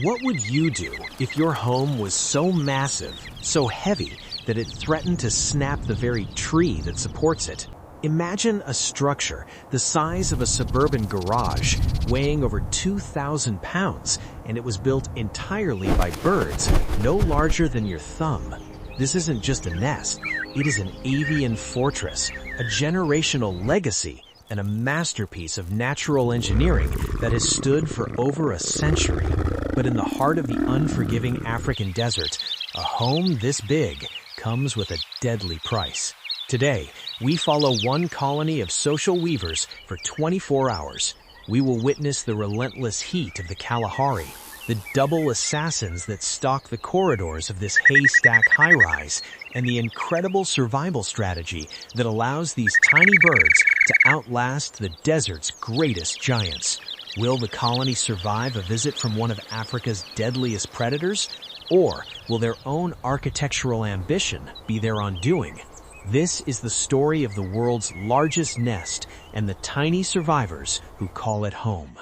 What would you do if your home was so massive, so heavy, that it threatened to snap the very tree that supports it? Imagine a structure the size of a suburban garage, weighing over 2,000 pounds, and it was built entirely by birds no larger than your thumb. This isn't just a nest, it is an avian fortress, a generational legacy, and a masterpiece of natural engineering that has stood for over a century. But in the heart of the unforgiving African desert, a home this big comes with a deadly price. Today, we follow one colony of social weavers for 24 hours. We will witness the relentless heat of the Kalahari, the double assassins that stalk the corridors of this haystack high-rise, and the incredible survival strategy that allows these tiny birds to outlast the desert's greatest giants. Will the colony survive a visit from one of Africa's deadliest predators? Or will their own architectural ambition be their undoing? This is the story of the world's largest nest and the tiny survivors who call it home.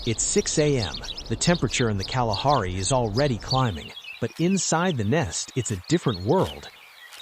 It's 6 a.m. The temperature in the Kalahari is already climbing, but inside the nest, it's a different world.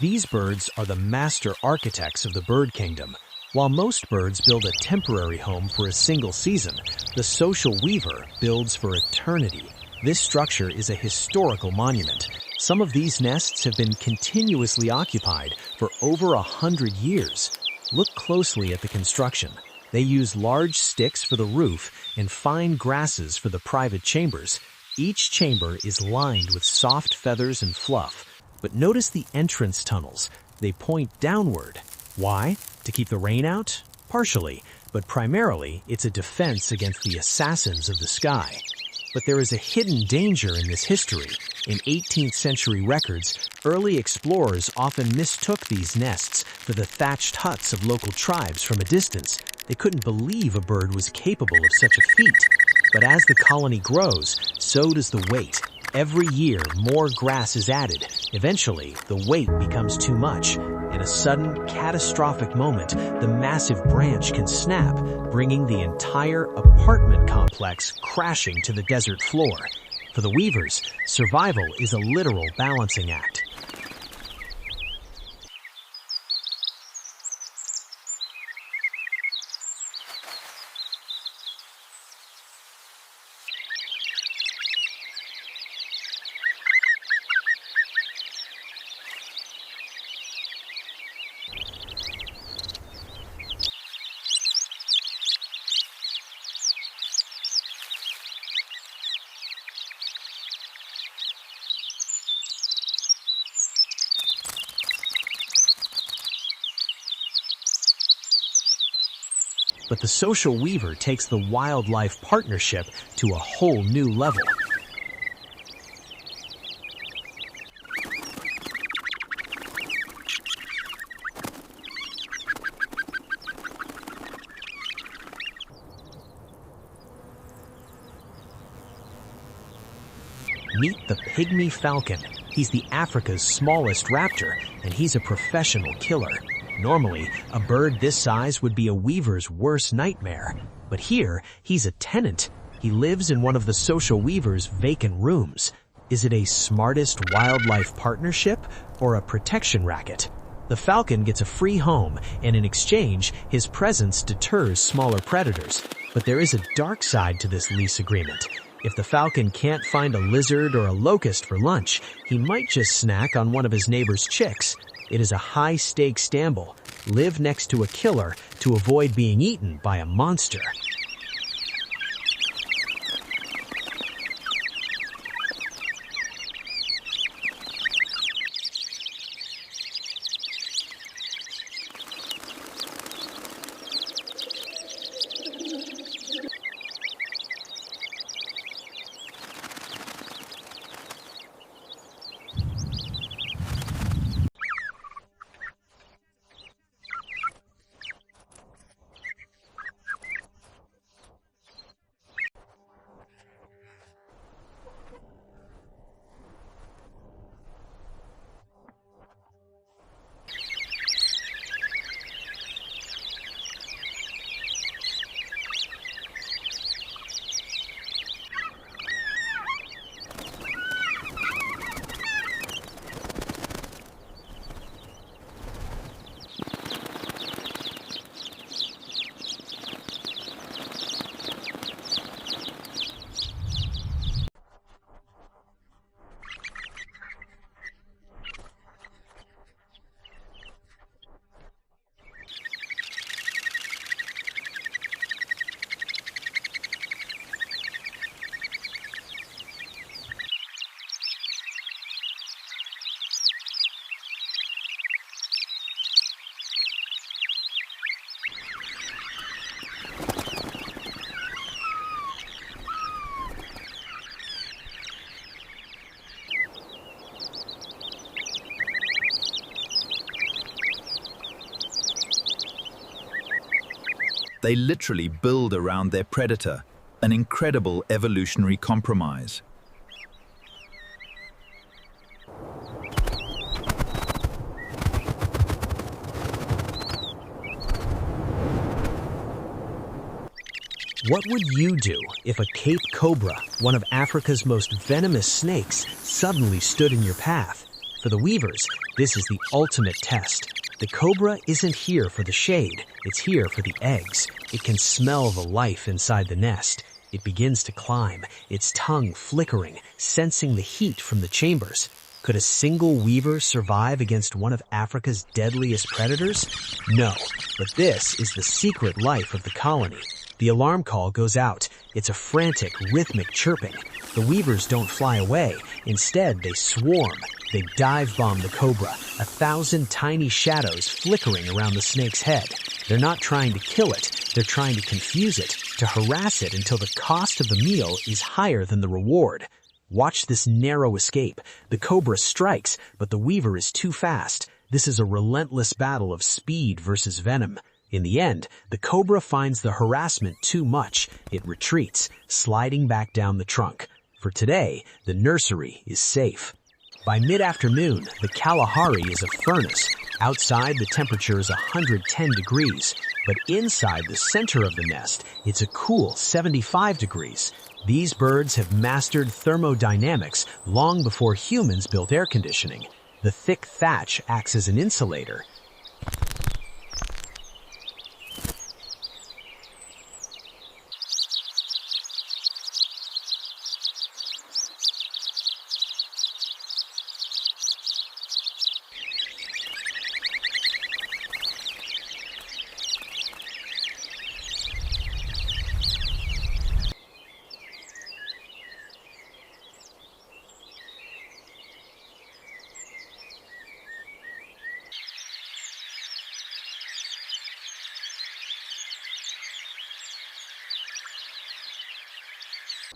These birds are the master architects of the bird kingdom. While most birds build a temporary home for a single season, the social weaver builds for eternity. This structure is a historical monument. Some of these nests have been continuously occupied for over 100 years. Look closely at the construction. They use large sticks for the roof and fine grasses for the private chambers. Each chamber is lined with soft feathers and fluff. But notice the entrance tunnels. They point downward. Why? To keep the rain out? Partially, but primarily it's a defense against the assassins of the sky. But there is a hidden danger in this history. In 18th century records, early explorers often mistook these nests for the thatched huts of local tribes from a distance. They couldn't believe a bird was capable of such a feat. But as the colony grows, so does the weight. Every year, more grass is added. Eventually, the weight becomes too much. In a sudden, catastrophic moment, the massive branch can snap, bringing the entire apartment complex crashing to the desert floor. For the weavers, survival is a literal balancing act. But the social weaver takes the wildlife partnership to a whole new level. Meet the Pygmy Falcon. He's the Africa's smallest raptor, and he's a professional killer. Normally, a bird this size would be a weaver's worst nightmare. But here, he's a tenant. He lives in one of the social weaver's vacant rooms. Is it a smartest wildlife partnership or a protection racket? The falcon gets a free home, and in exchange, his presence deters smaller predators. But there is a dark side to this lease agreement. If the falcon can't find a lizard or a locust for lunch, he might just snack on one of his neighbor's chicks. It is a high-stakes gamble. Live next to a killer to avoid being eaten by a monster. They literally build around their predator, an incredible evolutionary compromise. What would you do if a Cape Cobra, one of Africa's most venomous snakes, suddenly stood in your path? For the weavers, this is the ultimate test. The cobra isn't here for the shade, it's here for the eggs. It can smell the life inside the nest. It begins to climb, its tongue flickering, sensing the heat from the chambers. Could a single weaver survive against one of Africa's deadliest predators? No, but this is the secret life of the colony. The alarm call goes out. It's a frantic, rhythmic chirping. The weavers don't fly away. Instead, they swarm. They dive bomb the cobra, 1,000 tiny shadows flickering around the snake's head. They're not trying to kill it. They're trying to confuse it, to harass it until the cost of the meal is higher than the reward. Watch this narrow escape. The cobra strikes, but the weaver is too fast. This is a relentless battle of speed versus venom. In the end, the cobra finds the harassment too much. It retreats, sliding back down the trunk. For today, the nursery is safe. By mid-afternoon, the Kalahari is a furnace. Outside, the temperature is 110 degrees, but inside the center of the nest, it's a cool 75 degrees. These birds have mastered thermodynamics long before humans built air conditioning. The thick thatch acts as an insulator.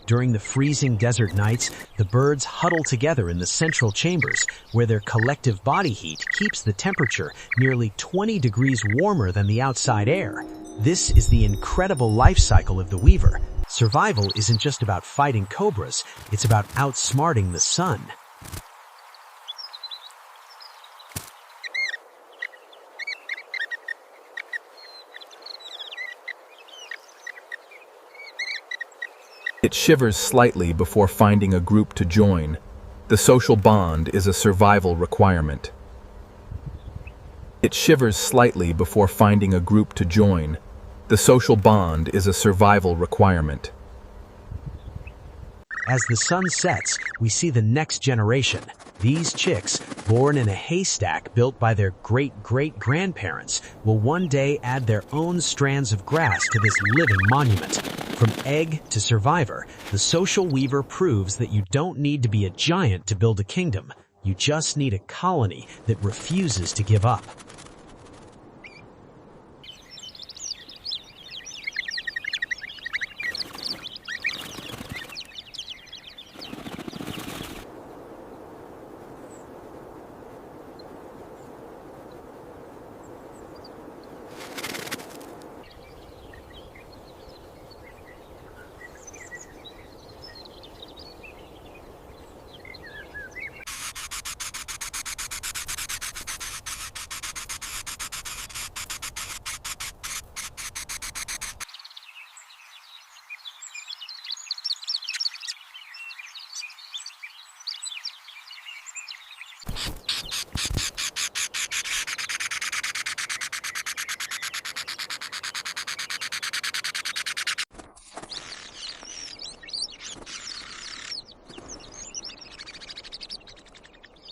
During the freezing desert nights, the birds huddle together in the central chambers, where their collective body heat keeps the temperature nearly 20 degrees warmer than the outside air. This is the incredible life cycle of the weaver. Survival isn't just about fighting cobras, it's about outsmarting the sun. It shivers slightly before finding a group to join. The social bond is a survival requirement. It shivers slightly before finding a group to join. The social bond is a survival requirement. As the sun sets, we see the next generation. These chicks, born in a haystack built by their great-great-grandparents, will one day add their own strands of grass to this living monument. From egg to survivor, the social weaver proves that you don't need to be a giant to build a kingdom. You just need a colony that refuses to give up.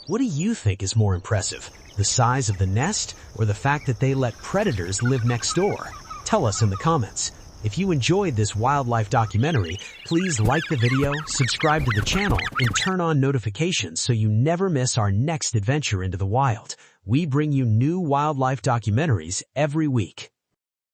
What do you think is more impressive, the size of the nest or the fact that they let predators live next door? Tell us in the comments. If you enjoyed this wildlife documentary, please like the video, subscribe to the channel, and turn on notifications so you never miss our next adventure into the wild. We bring you new wildlife documentaries every week.